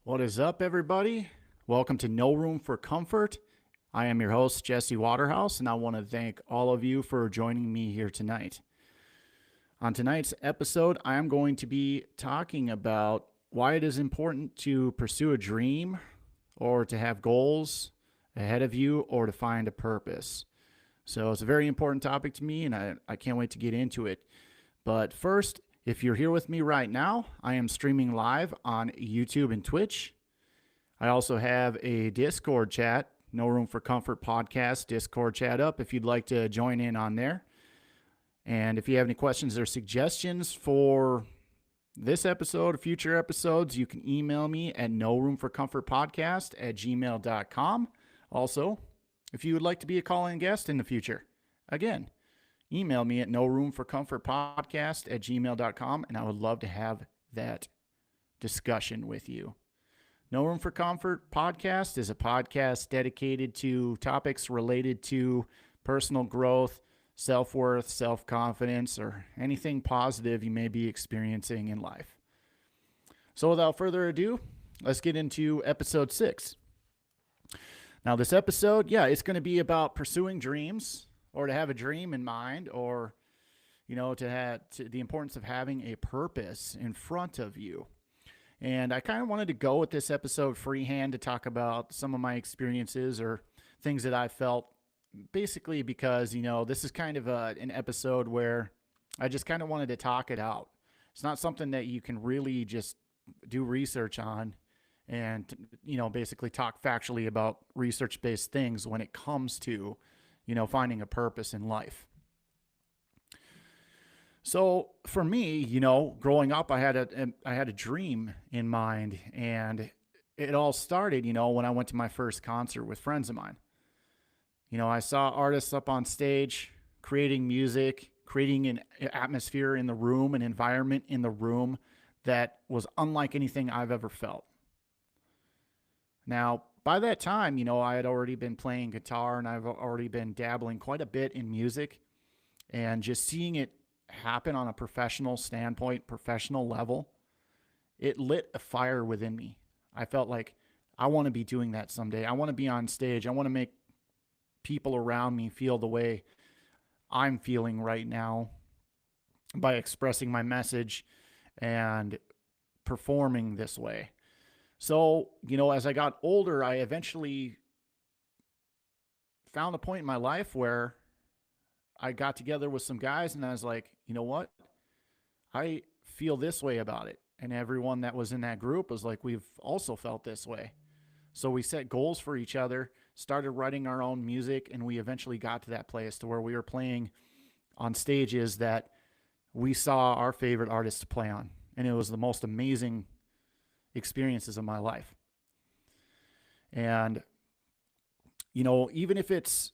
What is up, everybody? Welcome to No Room for Comfort. I am your host, Jesse Waterhouse, and I want to thank all of you for joining me here tonight. On tonight's episode, I am going to be talking about why it is important to pursue a dream or to have goals ahead of you or to find a purpose. So it's a very important topic to me, and I can't wait to get into it. But first, if you're here with me right now, I am streaming live on YouTube and Twitch. I also have a Discord chat, No Room for Comfort podcast Discord chat up if you'd like to join in on there. And if you have any questions or suggestions for this episode or future episodes, you can email me at noroomforcomfortpodcast@gmail.com. Also, if you would like to be a call-in guest in the future, again, email me at noroomforcomfortpodcast@gmail.com, and I would love to have that discussion with you. No Room for Comfort podcast is a podcast dedicated to topics related to personal growth, self-worth, self-confidence, or anything positive you may be experiencing in life. So without further ado, let's get into episode 6. Now this episode, it's going to be about pursuing dreams, or to have a dream in mind, or to the importance of having a purpose in front of you. And I kind of wanted to go with this episode freehand to talk about some of my experiences or things that I felt, basically because this is kind of an episode where I just kind of wanted to talk it out. It's not something that you can really just do research on and basically talk factually about research-based things when it comes to finding a purpose in life. So for me, growing up, I had a dream in mind, and it all started, when I went to my first concert with friends of mine. I saw artists up on stage creating music, creating an atmosphere in the room, an environment in the room that was unlike anything I've ever felt. Now, by that time, I had already been playing guitar, and I've already been dabbling quite a bit in music, and just seeing it happen on a professional standpoint, professional level, it lit a fire within me. I felt like I want to be doing that someday. I want to be on stage. I want to make people around me feel the way I'm feeling right now by expressing my message and performing this way. So, as I got older, I eventually found a point in my life where I got together with some guys and I was like, you know what? I feel this way about it. And everyone that was in that group was like, we've also felt this way. So we set goals for each other, started writing our own music, and we eventually got to that place to where we were playing on stages that we saw our favorite artists play on. And it was the most amazing experiences of my life. And, even if it's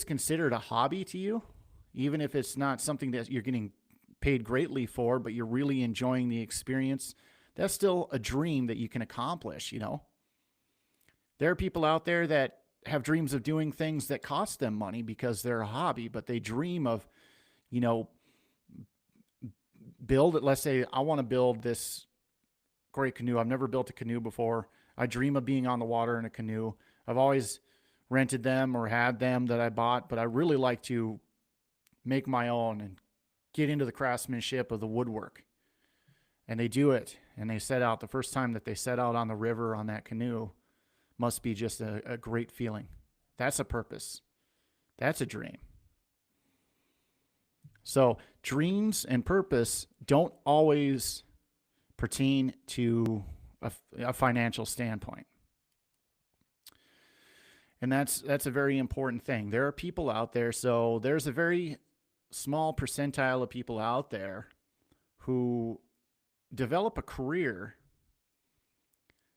considered a hobby to you, even if it's not something that you're getting paid greatly for, but you're really enjoying the experience, that's still a dream that you can accomplish, There are people out there that have dreams of doing things that cost them money because they're a hobby, but they dream of, build it. Let's say I want to build this great canoe. I've never built a canoe before. I dream of being on the water in a canoe. I've always rented them or had them that I bought, but I really like to make my own and get into the craftsmanship of the woodwork. And they do it, and they set out. The first time that they set out on the river on that canoe must be just a great feeling. That's a purpose. That's a dream. So dreams and purpose don't always pertain to a financial standpoint. And that's a very important thing. There are people out there, so there's a very small percentile of people out there who develop a career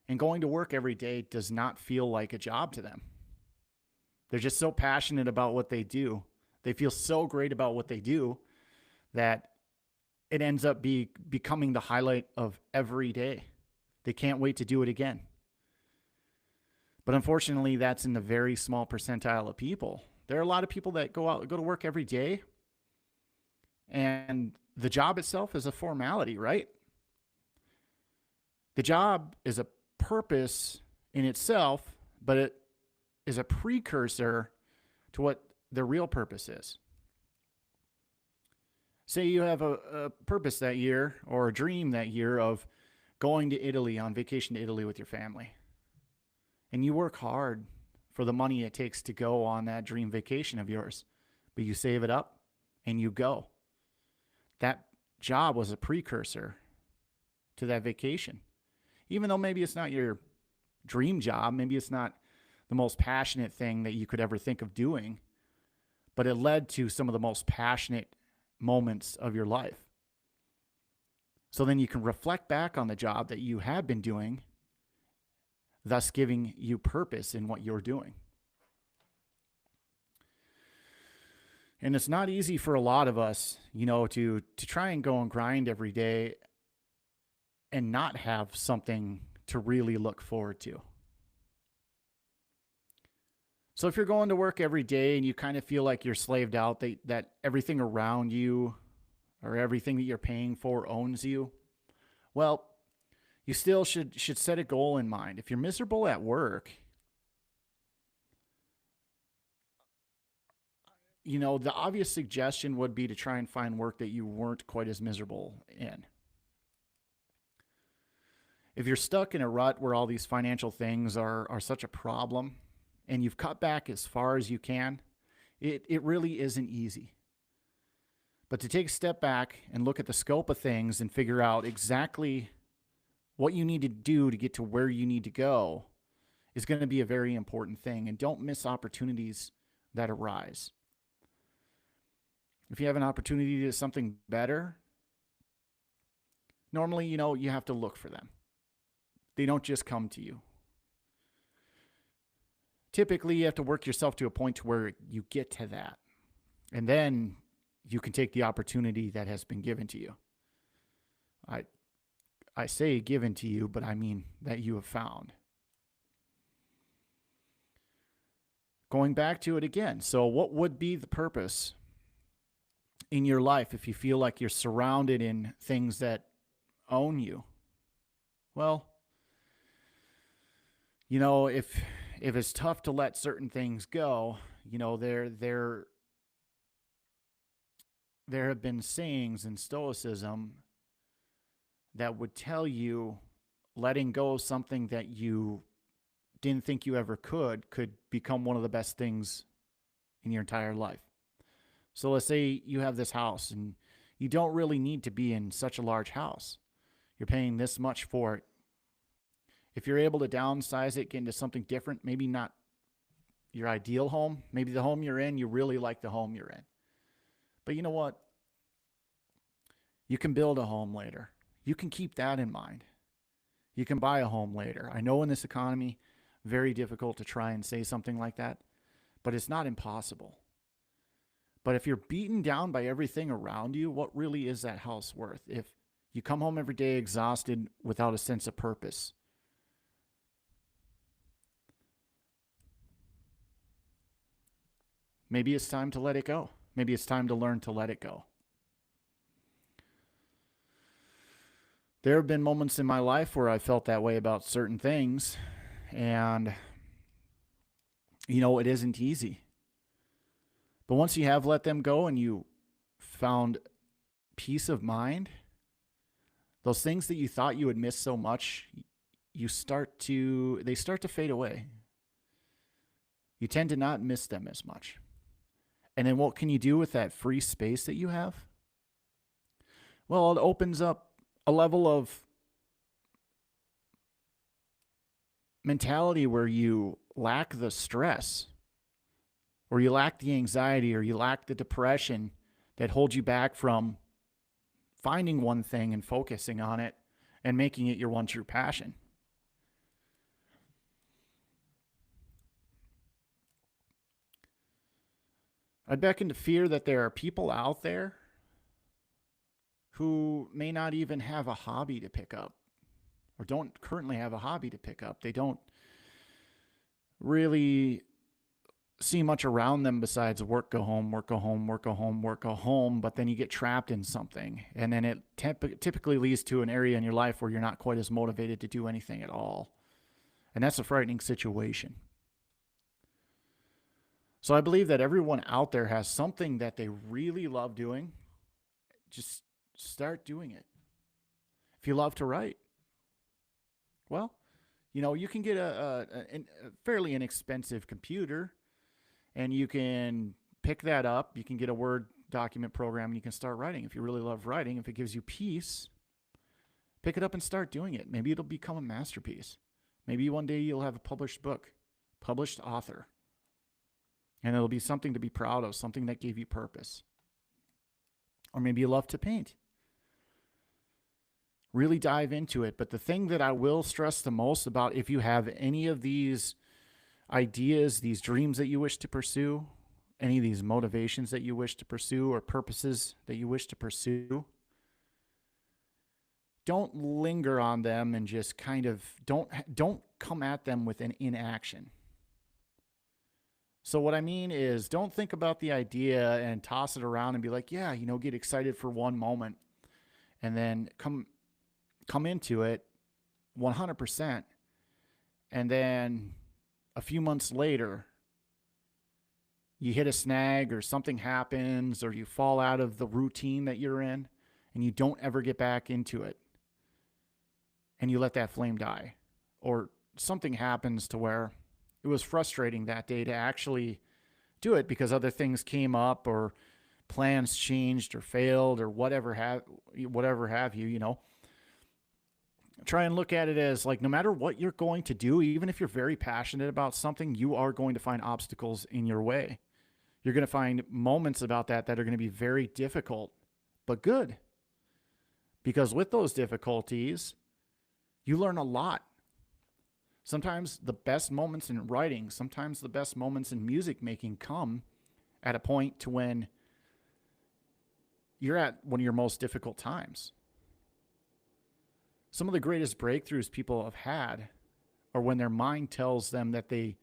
and going to work every day does not feel like a job to them. They're just so passionate about what they do. They feel so great about what they do that it ends up becoming the highlight of every day. They can't wait to do it again. But unfortunately, that's in the very small percentile of people. There are a lot of people that go to work every day, and the job itself is a formality, right? The job is a purpose in itself, but it is a precursor to what the real purpose is. Say you have a purpose that year or a dream that year of going to Italy on vacation to Italy with your family. And you work hard for the money it takes to go on that dream vacation of yours, but you save it up and you go. That job was a precursor to that vacation. Even though maybe it's not your dream job, maybe it's not the most passionate thing that you could ever think of doing, but it led to some of the most passionate moments of your life. So then you can reflect back on the job that you had been doing, thus giving you purpose in what you're doing. And it's not easy for a lot of us, to try and go and grind every day and not have something to really look forward to. So if you're going to work every day and you kind of feel like you're slaved out, that everything around you or everything that you're paying for owns you, well, you still should set a goal in mind. If you're miserable at work, the obvious suggestion would be to try and find work that you weren't quite as miserable in. If you're stuck in a rut where all these financial things are such a problem and you've cut back as far as you can, it really isn't easy. But to take a step back and look at the scope of things and figure out exactly what you need to do to get to where you need to go is going to be a very important thing. And don't miss opportunities that arise. If you have an opportunity to do something better, normally, you have to look for them. They don't just come to you. Typically, you have to work yourself to a point to where you get to that. And then you can take the opportunity that has been given to you. I say given to you, but I mean that you have found. Going back to it again. So what would be the purpose in your life if you feel like you're surrounded in things that own you? Well, if it's tough to let certain things go, there have been sayings in Stoicism that would tell you letting go of something that you didn't think you ever could become one of the best things in your entire life. So let's say you have this house and you don't really need to be in such a large house. You're paying this much for it. If you're able to downsize it, get into something different, maybe not your ideal home, maybe the home you're in, you really like the home you're in. But you know what? You can build a home later. You can keep that in mind. You can buy a home later. I know in this economy, very difficult to try and say something like that, but it's not impossible. But if you're beaten down by everything around you, what really is that house worth? If you come home every day exhausted without a sense of purpose, maybe it's time to let it go. Maybe it's time to learn to let it go. There have been moments in my life where I felt that way about certain things, and, it isn't easy. But once you have let them go and you found peace of mind, those things that you thought you would miss so much, they start to fade away. You tend to not miss them as much. And then what can you do with that free space that you have? Well, it opens up a level of mentality where you lack the stress, or you lack the anxiety, or you lack the depression that holds you back from finding one thing and focusing on it and making it your one true passion. I beckon to fear that there are people out there who may not even have a hobby to pick up, or don't currently have a hobby to pick up. They don't really see much around them besides work, go home, work, go home, work, go home, work, go home. But then you get trapped in something. And then it typically leads to an area in your life where you're not quite as motivated to do anything at all. And that's a frightening situation. So I believe that everyone out there has something that they really love doing. Just start doing it. If you love to write, well, you can get a fairly inexpensive computer and you can pick that up. You can get a Word document program and you can start writing. If you really love writing, if it gives you peace, pick it up and start doing it. Maybe it'll become a masterpiece. Maybe one day you'll have a published book, published author. And it'll be something to be proud of, something that gave you purpose. Or maybe you love to paint. Really dive into it. But the thing that I will stress the most about, if you have any of these ideas, these dreams that you wish to pursue, any of these motivations that you wish to pursue or purposes that you wish to pursue, don't linger on them and just kind of don't come at them with an inaction. So what I mean is, don't think about the idea and toss it around and be like, yeah, get excited for one moment and then come into it 100%. And then a few months later, you hit a snag or something happens or you fall out of the routine that you're in and you don't ever get back into it. And you let that flame die. Or something happens to where it was frustrating that day to actually do it because other things came up or plans changed or failed or whatever have you. Try and look at it as like, no matter what you're going to do, even if you're very passionate about something, you are going to find obstacles in your way. You're going to find moments about that are going to be very difficult, but good. Because with those difficulties, you learn a lot. Sometimes the best moments in writing, sometimes the best moments in music making come at a point to when you're at one of your most difficult times. Some of the greatest breakthroughs people have had are when their mind tells them that they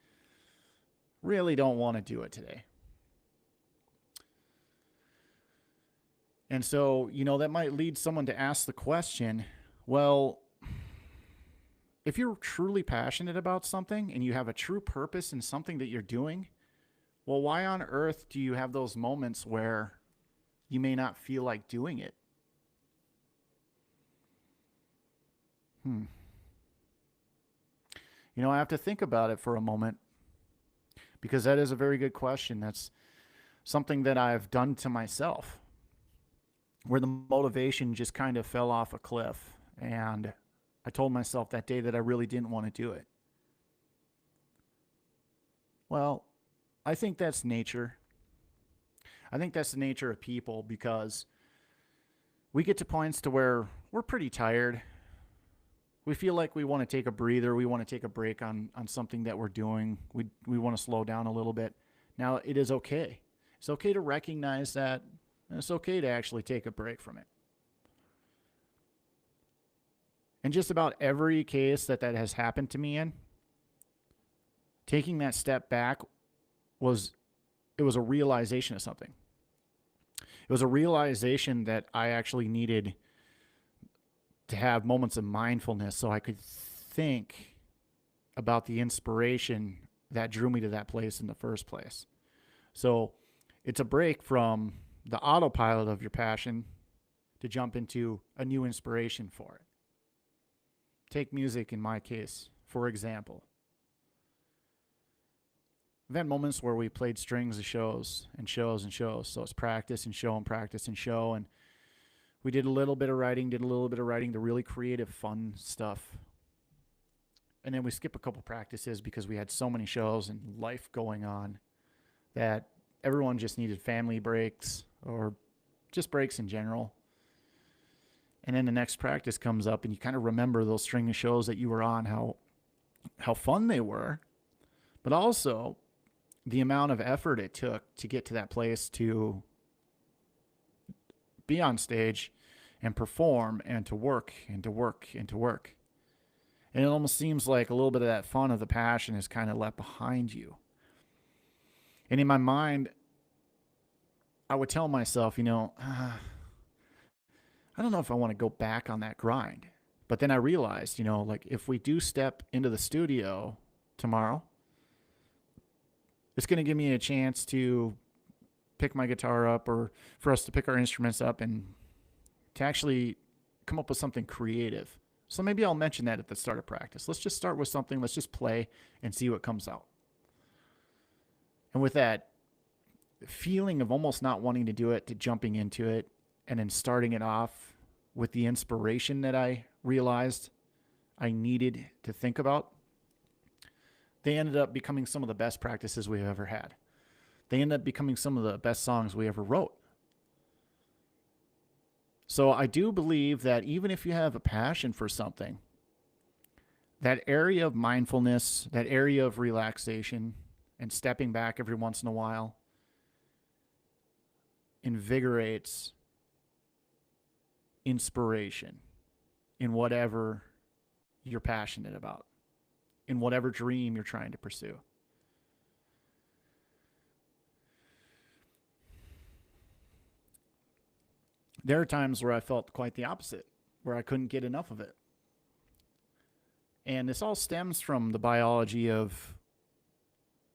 really don't want to do it today. And so, that might lead someone to ask the question, well, if you're truly passionate about something and you have a true purpose in something that you're doing, well, why on earth do you have those moments where you may not feel like doing it? I have to think about it for a moment because that is a very good question. That's something that I've done to myself where the motivation just kind of fell off a cliff and I told myself that day that I really didn't want to do it. Well, I think that's nature. I think that's the nature of people because we get to points to where we're pretty tired. We feel like we want to take a breather. We want to take a break on something that we're doing. We want to slow down a little bit. Now, it is okay. It's okay to recognize that. And it's okay to actually take a break from it. And just about every case that has happened to me in, taking that step back was a realization of something. It was a realization that I actually needed to have moments of mindfulness so I could think about the inspiration that drew me to that place in the first place. So it's a break from the autopilot of your passion to jump into a new inspiration for it. Take music in my case, for example. I've had moments where we played strings of shows and shows and shows. So it's practice and show and practice and show. And we did a little bit of writing, the really creative, fun stuff. And then we skip a couple practices because we had so many shows and life going on that everyone just needed family breaks or just breaks in general. And then the next practice comes up and you kind of remember those string of shows that you were on, how fun they were, but also the amount of effort it took to get to that place to be on stage and perform and to work and to work and to work. And it almost seems like a little bit of that fun of the passion is kind of left behind you. And in my mind, I would tell myself, I don't know if I want to go back on that grind But then I realized, like if we do step into the studio tomorrow, it's going to give me a chance to pick my guitar up, or for us to pick our instruments up and to actually come up with something creative. So maybe I'll mention that at the start of practice. Let's just start with something. Let's just play and see what comes out. And with that feeling of almost not wanting to do it, to jumping into it and then starting it off with the inspiration that I realized I needed to think about, they ended up becoming some of the best practices we've ever had. They ended up becoming some of the best songs we ever wrote. So I do believe that even if you have a passion for something, that area of mindfulness, that area of relaxation, and stepping back every once in a while invigorates inspiration in whatever you're passionate about, in whatever dream you're trying to pursue. There are times where I felt quite the opposite, where I couldn't get enough of it. And this all stems from the biology of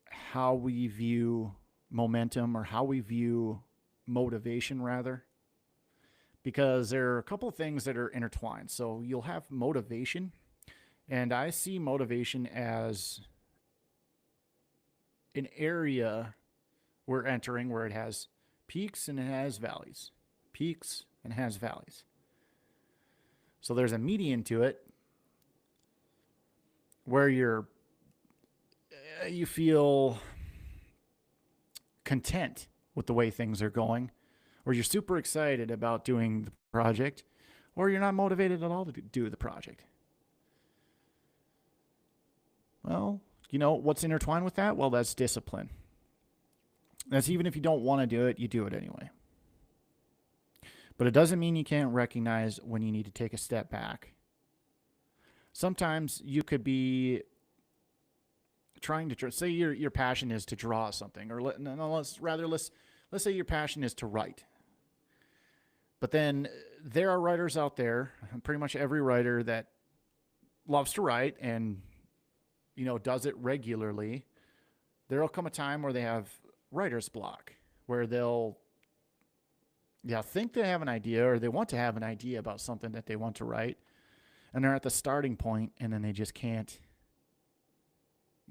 how we view momentum, or how we view motivation, rather. Because there are a couple of things that are intertwined. So you'll have motivation, and I see motivation as an area we're entering where it has peaks and it has valleys. Peaks and has valleys. So there's a median to it where you feel content with the way things are going, or you're super excited about doing the project, or you're not motivated at all to do the project. Well, what's intertwined with that? Well, that's discipline. That's even if you don't want to do it, you do it anyway. But it doesn't mean you can't recognize when you need to take a step back. Sometimes you could be trying to say your passion is to draw something, or let's say your passion is to write. But then there are writers out there, pretty much every writer that loves to write and does it regularly. There'll come a time where they have writer's block, where they'll think they have an idea, or they want to have an idea about something that they want to write, and they're at the starting point, and then they just can't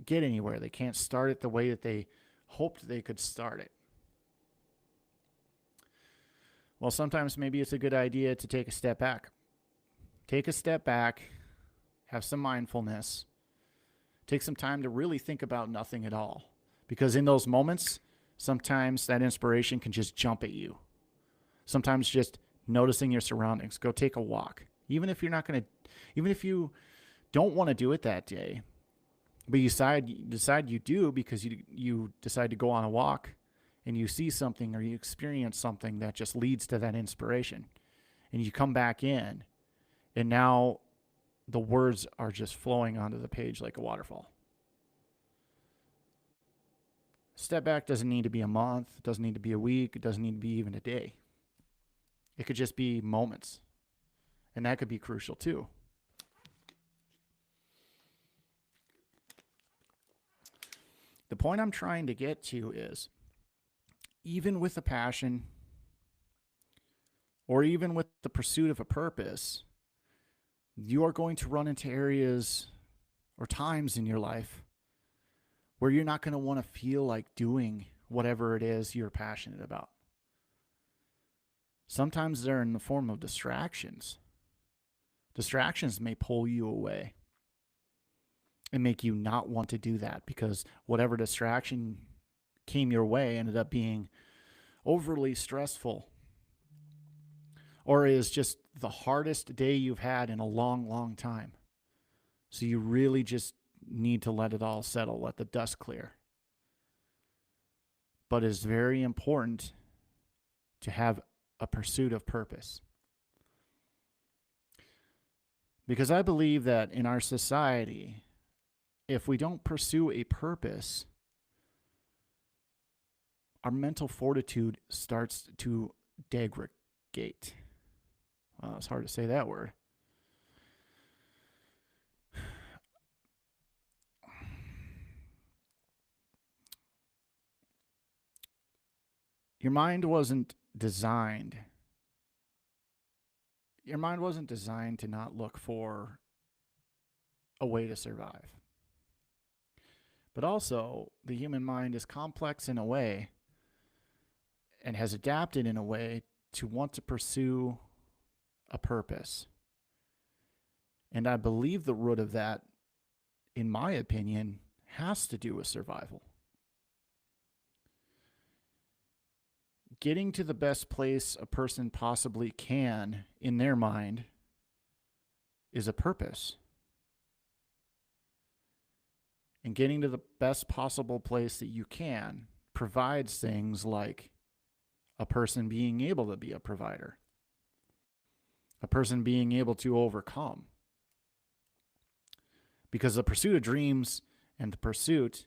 get anywhere. They can't start it the way that they hoped they could start it. Well, sometimes maybe it's a good idea to take a step back. Take a step back, have some mindfulness, take some time to really think about nothing at all. Because in those moments, sometimes that inspiration can just jump at you. Sometimes just noticing your surroundings. Go take a walk. Even if you don't want to do it that day, but you decide you do because you decide to go on a walk, and you see something or you experience something that just leads to that inspiration. And you come back in, and now the words are just flowing onto the page like a waterfall. Step back doesn't need to be a month, it doesn't need to be a week, it doesn't need to be even a day. It could just be moments. And that could be crucial too. The point I'm trying to get to is, even with a passion, or even with the pursuit of a purpose, you are going to run into areas or times in your life where you're not going to want to feel like doing whatever it is you're passionate about. Sometimes they're in the form of distractions. Distractions may pull you away and make you not want to do that, because whatever distraction came your way ended up being overly stressful, or is just the hardest day you've had in a long, long time. So you really just need to let it all settle, let the dust clear. But it's very important to have a pursuit of purpose. Because I believe that in our society, if we don't pursue a purpose, our mental fortitude starts to degrade. Well, it's hard to say that word. Your mind wasn't designed. Your mind wasn't designed to not look for a way to survive. But also, the human mind is complex in a way and has adapted in a way to want to pursue a purpose. And I believe the root of that, in my opinion, has to do with survival. Getting to the best place a person possibly can in their mind is a purpose. And getting to the best possible place that you can provides things like a person being able to be a provider, a person being able to overcome. Because the pursuit of dreams and the pursuit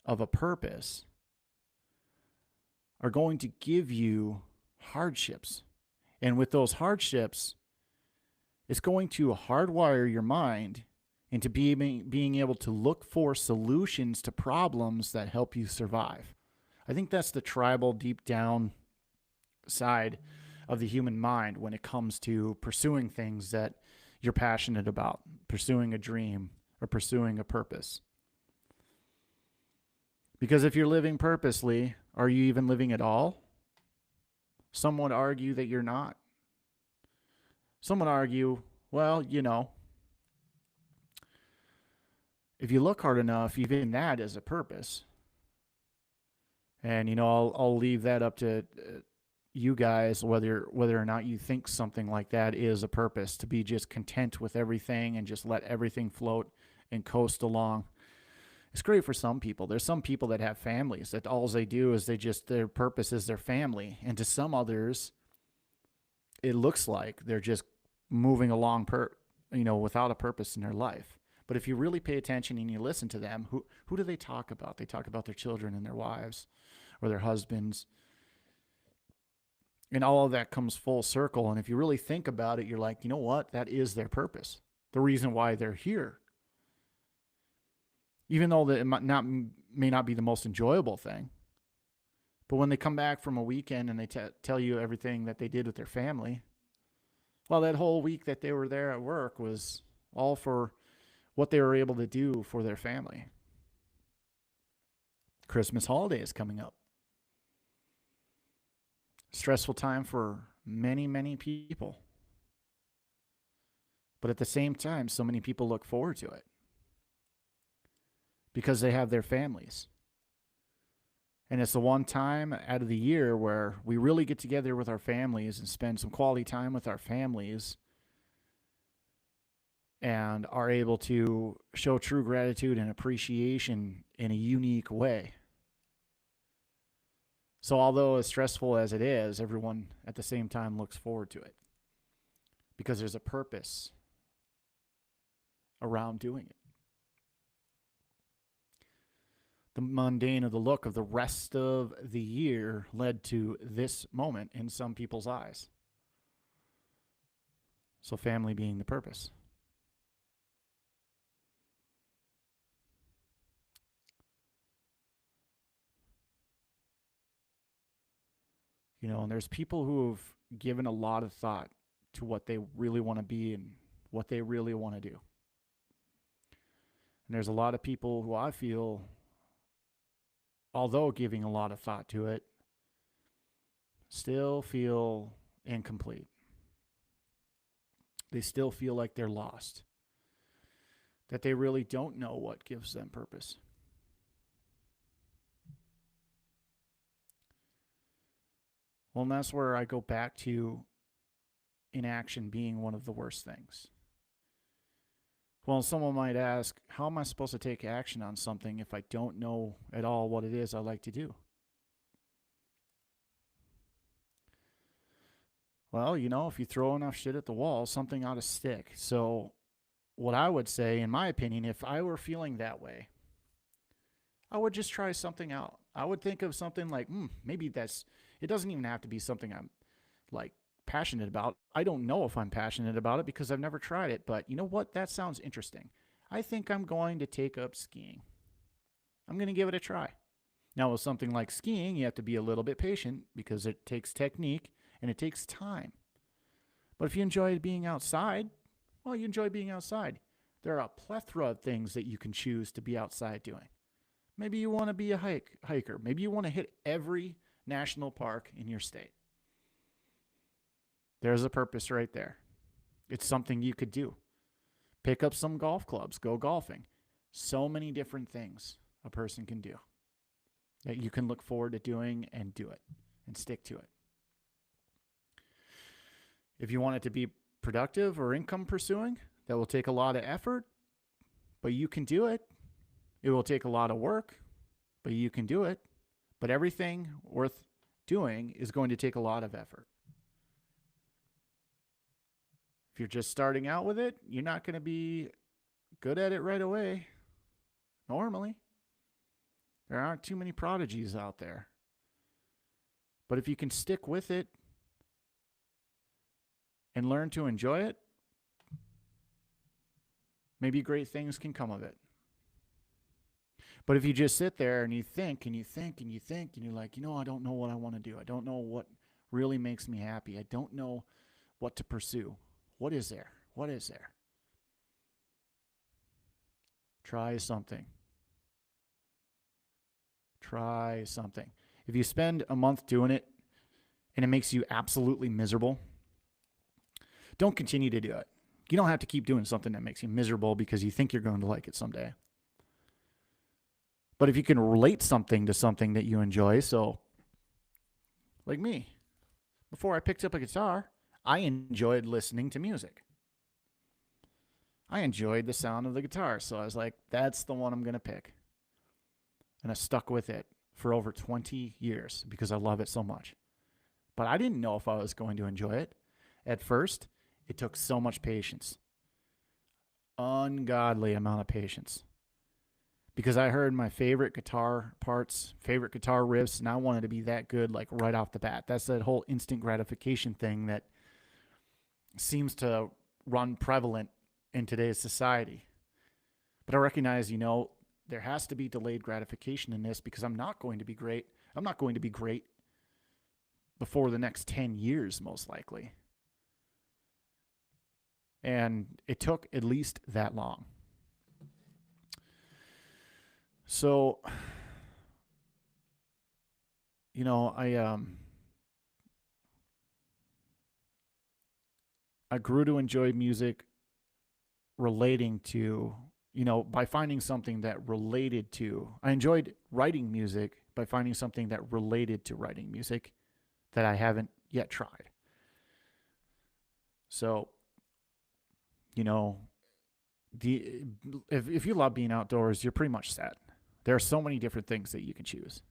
of a purpose are going to give you hardships. And with those hardships, it's going to hardwire your mind into being able to look for solutions to problems that help you survive. I think that's the tribal, deep down side of the human mind when it comes to pursuing things that you're passionate about, pursuing a dream or pursuing a purpose. Because if you're living purposely, are you even living at all? Some would argue that you're not. Some would argue, well, if you look hard enough, even that is a purpose. And I'll leave that up to you guys whether or not you think something like that is a purpose, to be just content with everything and just let everything float and coast along. It's great for some people. There's some people that have families that all they do is their purpose is their family. And to some others, it looks like they're just moving along without a purpose in their life. But if you really pay attention and you listen to them, who do they talk about? They talk about their children and their wives or their husbands. And all of that comes full circle. And if you really think about it, you're like, you know what? That is their purpose. The reason why they're here. Even though it may not be the most enjoyable thing. But when they come back from a weekend and they tell you everything that they did with their family, well, that whole week that they were there at work was all for what they were able to do for their family. Christmas holiday is coming up. Stressful time for many, many people. But at the same time, so many people look forward to it because they have their families. And it's the one time out of the year where we really get together with our families and spend some quality time with our families and are able to show true gratitude and appreciation in a unique way. So although as stressful as it is, everyone at the same time looks forward to it because there's a purpose around doing it. The mundane of the look of the rest of the year led to this moment in some people's eyes. So family being the purpose. And there's people who have given a lot of thought to what they really want to be and what they really want to do. And there's a lot of people who I feel, although giving a lot of thought to it, still feel incomplete. They still feel like they're lost, that they really don't know what gives them purpose. Well, and that's where I go back to inaction being one of the worst things. Well, someone might ask, how am I supposed to take action on something if I don't know at all what it is I like to do? Well, if you throw enough shit at the wall, something ought to stick. So what I would say, in my opinion, if I were feeling that way, I would just try something out. I would think of something like, maybe it doesn't even have to be something I'm like passionate about. I don't know if I'm passionate about it because I've never tried it, but you know what? That sounds interesting. I think I'm going to take up skiing. I'm going to give it a try. Now, with something like skiing, you have to be a little bit patient because it takes technique and it takes time. But if you enjoy being outside, well, you enjoy being outside. There are a plethora of things that you can choose to be outside doing. Maybe you want to be a hiker. Maybe you want to hit every national park in your state. There's a purpose right there. It's something you could do. Pick up some golf clubs, go golfing. So many different things a person can do that you can look forward to doing and do it and stick to it. If you want it to be productive or income pursuing, that will take a lot of effort, but you can do it. It will take a lot of work, but you can do it. But everything worth doing is going to take a lot of effort. If you're just starting out with it, you're not going to be good at it right away. Normally, there aren't too many prodigies out there. But if you can stick with it and learn to enjoy it, maybe great things can come of it. But if you just sit there and you think and you think and you think and you're like, I don't know what I want to do. I don't know what really makes me happy. I don't know what to pursue. What is there? What is there? Try something. Try something. If you spend a month doing it and it makes you absolutely miserable, don't continue to do it. You don't have to keep doing something that makes you miserable because you think you're going to like it someday. But if you can relate something to something that you enjoy, so like me, before I picked up a guitar, I enjoyed listening to music. I enjoyed the sound of the guitar, so I was like, that's the one I'm going to pick. And I stuck with it for over 20 years because I love it so much. But I didn't know if I was going to enjoy it. At first, it took so much patience. Ungodly amount of patience. Because I heard my favorite guitar parts, favorite guitar riffs, and I wanted to be that good like right off the bat. That's that whole instant gratification thing that seems to run prevalent in today's society. But I recognize, there has to be delayed gratification in this because I'm not going to be great. I'm not going to be great before the next 10 years, most likely. And it took at least that long. So, I grew to enjoy music relating to, by finding something that related to, I enjoyed writing music by finding something that related to writing music that I haven't yet tried. So, if you love being outdoors, you're pretty much set. There are so many different things that you can choose.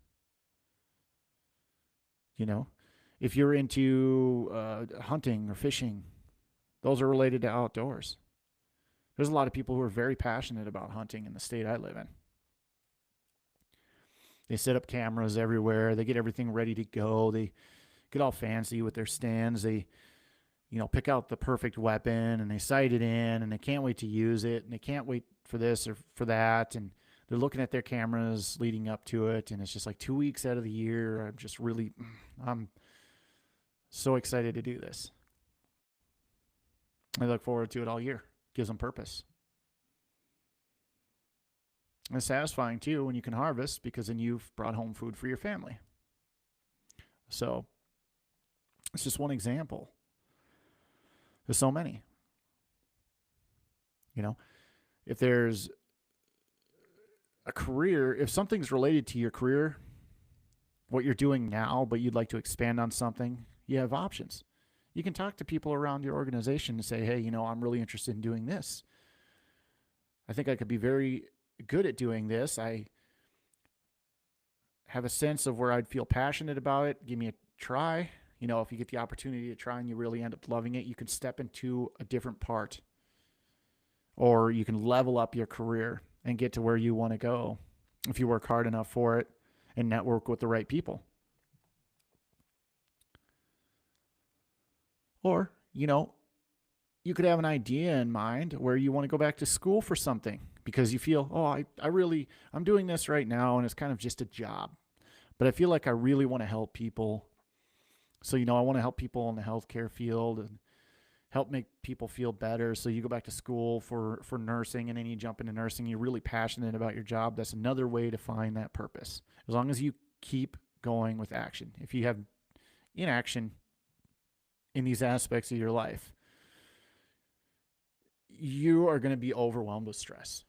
If you're into hunting or fishing, those are related to outdoors. There's a lot of people who are very passionate about hunting in the state I live in. They set up cameras everywhere. They get everything ready to go. They get all fancy with their stands. They, pick out the perfect weapon and they sight it in and they can't wait to use it and they can't wait for this or for that. And they're looking at their cameras leading up to it. And it's just like 2 weeks out of the year. I'm so excited to do this. I look forward to it all year. Gives them purpose. And it's satisfying too when you can harvest because then you've brought home food for your family. So it's just one example. There's so many. If there's a career, if something's related to your career, what you're doing now, but you'd like to expand on something, you have options. You can talk to people around your organization and say, hey, I'm really interested in doing this. I think I could be very good at doing this. I have a sense of where I'd feel passionate about it. Give me a try. If you get the opportunity to try and you really end up loving it, you can step into a different part. Or you can level up your career and get to where you want to go if you work hard enough for it and network with the right people. Or, you could have an idea in mind where you want to go back to school for something because you feel, I'm doing this right now and it's kind of just a job. But I feel like I really want to help people. So, I want to help people in the healthcare field and help make people feel better. So you go back to school for nursing, and then you jump into nursing. You're really passionate about your job. That's another way to find that purpose. As long as you keep going with action. If you have inaction in these aspects of your life, you are going to be overwhelmed with stress.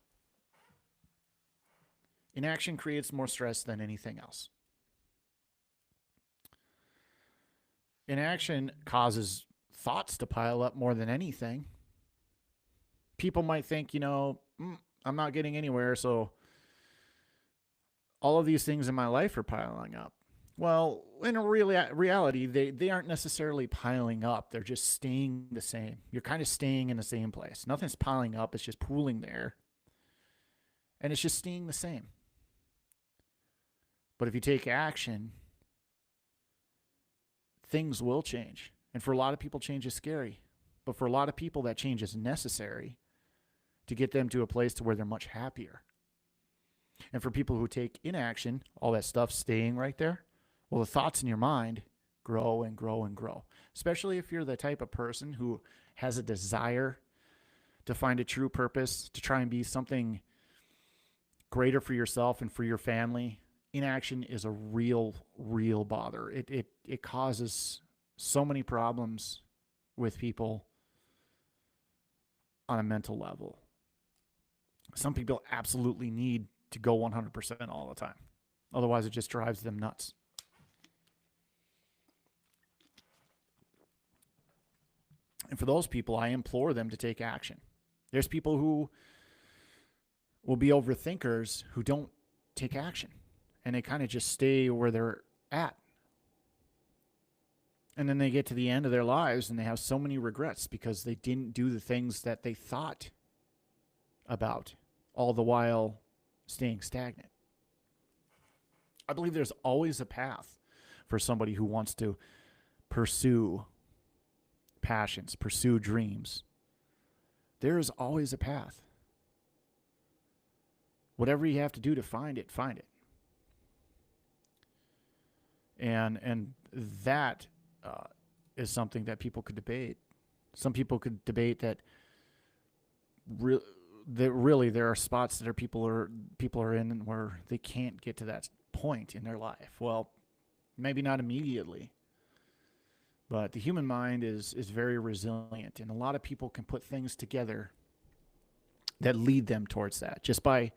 Inaction creates more stress than anything else. Inaction causes thoughts to pile up more than anything. People might think, I'm not getting anywhere, so all of these things in my life are piling up. Well, in reality, they aren't necessarily piling up. They're just staying the same. You're kind of staying in the same place. Nothing's piling up. It's just pooling there. And it's just staying the same. But if you take action, things will change. And for a lot of people, change is scary. But for a lot of people, that change is necessary to get them to a place to where they're much happier. And for people who take inaction, all that stuff staying right there, well, the thoughts in your mind grow and grow and grow. Especially if you're the type of person who has a desire to find a true purpose, to try and be something greater for yourself and for your family. Inaction is a real bother. It causes so many problems with people on a mental level. Some people absolutely need to go 100% all the time. Otherwise, it just drives them nuts. And for those people, I implore them to take action. There's people who will be overthinkers who don't take action. And they kind of just stay where they're at. And then they get to the end of their lives and they have so many regrets because they didn't do the things that they thought about, all the while staying stagnant. I believe there's always a path for somebody who wants to pursue passions, pursue dreams. There is always a path. Whatever you have to do to find it, find it. And that is something that people could debate. Some people could debate that really there are spots that people are in where they can't get to that point in their life. Well, maybe not immediately, but the human mind is very resilient, and a lot of people can put things together that lead them towards that just by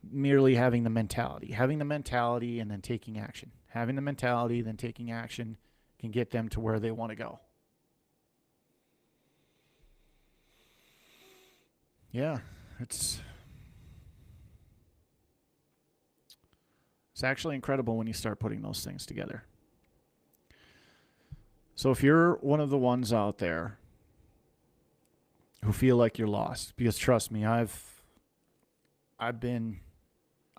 merely having the mentality and then taking action. Having the mentality, then taking action can get them to where they want to go. Yeah, it's actually incredible when you start putting those things together. So if you're one of the ones out there who feel like you're lost, because trust me, I've been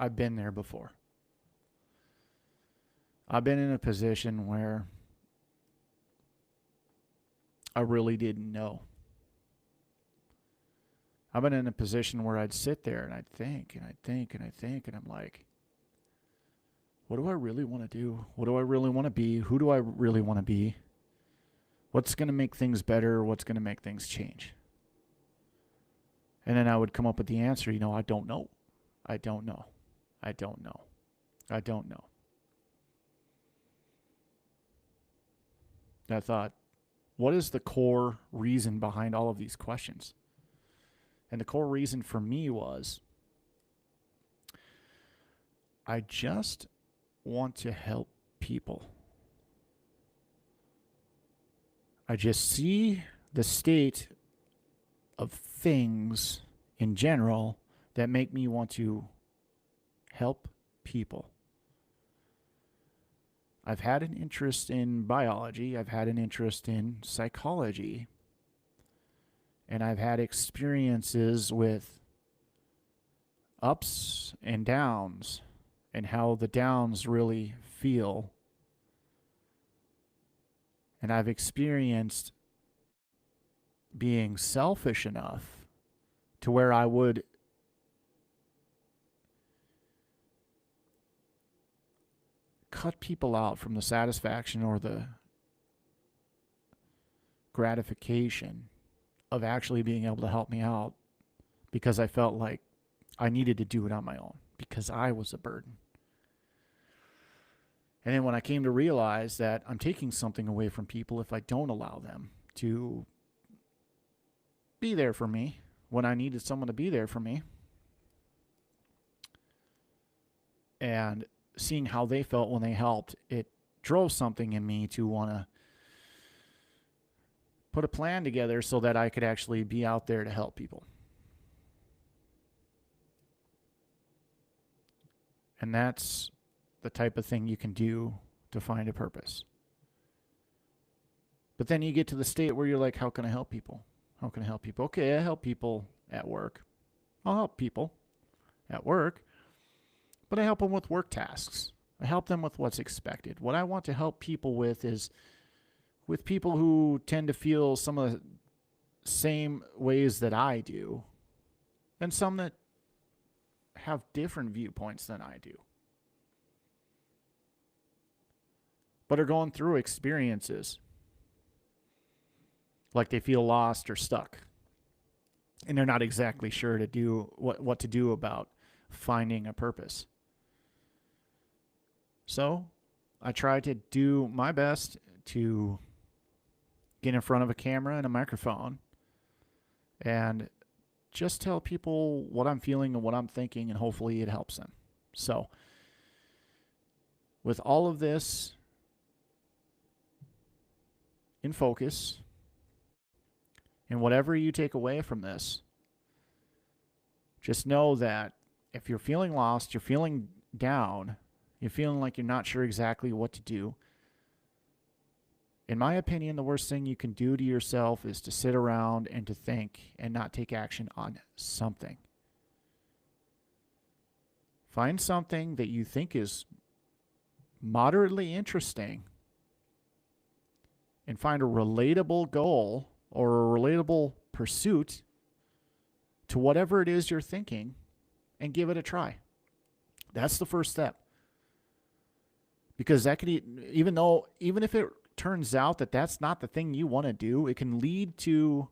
there before. I've been in a position where I really didn't know. I've been in a position where I'd sit there and I'd think and I'd think and I'd think, and I'm like, what do I really want to do? What do I really want to be? Who do I really want to be? What's going to make things better? What's going to make things change? And then I would come up with the answer, I don't know. I don't know. I don't know. I don't know. I thought, what is the core reason behind all of these questions? And the core reason for me was, I just want to help people. I just see the state of things in general that make me want to help people. I've had an interest in biology. I've had an interest in psychology. And I've had experiences with ups and downs and how the downs really feel. And I've experienced being selfish enough to where I would cut people out from the satisfaction or the gratification of actually being able to help me out because I felt like I needed to do it on my own because I was a burden. And then when I came to realize that I'm taking something away from people if I don't allow them to be there for me when I needed someone to be there for me, and seeing how they felt when they helped, it drove something in me to want to put a plan together so that I could actually be out there to help people. And that's the type of thing you can do to find a purpose. But then you get to the state where you're like, how can I help people? How can I help people? Okay, I help people at work. I'll help people at work, but I help them with work tasks. I help them with what's expected. What I want to help people with is with people who tend to feel some of the same ways that I do, and some that have different viewpoints than I do, but are going through experiences like they feel lost or stuck, and they're not exactly sure to do what to do about finding a purpose. So I try to do my best to get in front of a camera and a microphone and just tell people what I'm feeling and what I'm thinking, and hopefully it helps them. So with all of this in focus, and whatever you take away from this, just know that if you're feeling lost, you're feeling down, you're feeling like you're not sure exactly what to do, in my opinion, the worst thing you can do to yourself is to sit around and to think and not take action on something. Find something that you think is moderately interesting and find a relatable goal or a relatable pursuit to whatever it is you're thinking and give it a try. That's the first step. Because that could, even if it turns out that that's not the thing you want to do, it can lead to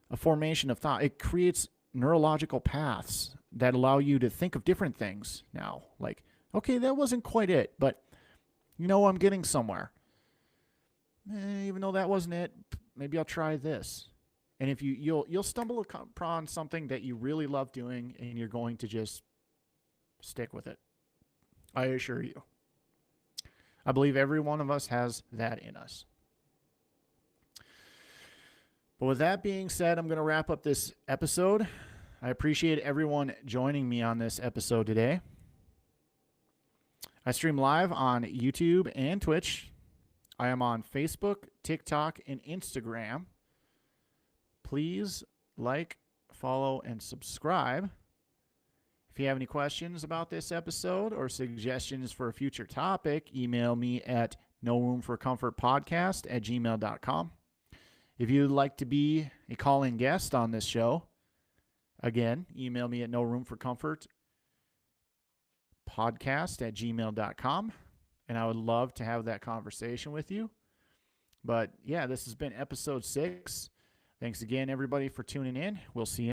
a formation of thought. It creates neurological paths that allow you to think of different things now. Like, okay, that wasn't quite it, but I'm getting somewhere. Even though that wasn't it, maybe I'll try this. And if you'll stumble upon something that you really love doing, and you're going to just stick with it. I assure you. I believe every one of us has that in us. But with that being said, I'm going to wrap up this episode. I appreciate everyone joining me on this episode today. I stream live on YouTube and Twitch. I am on Facebook, TikTok, and Instagram. Please like, follow, and subscribe. If you have any questions about this episode or suggestions for a future topic, email me at noroomforcomfortpodcast@gmail.com. If you'd like to be a call-in guest on this show, again, email me at noroomforcomfortpodcast@gmail.com, and I would love to have that conversation with you. But yeah, this has been episode 6. Thanks again, everybody, for tuning in. We'll see you.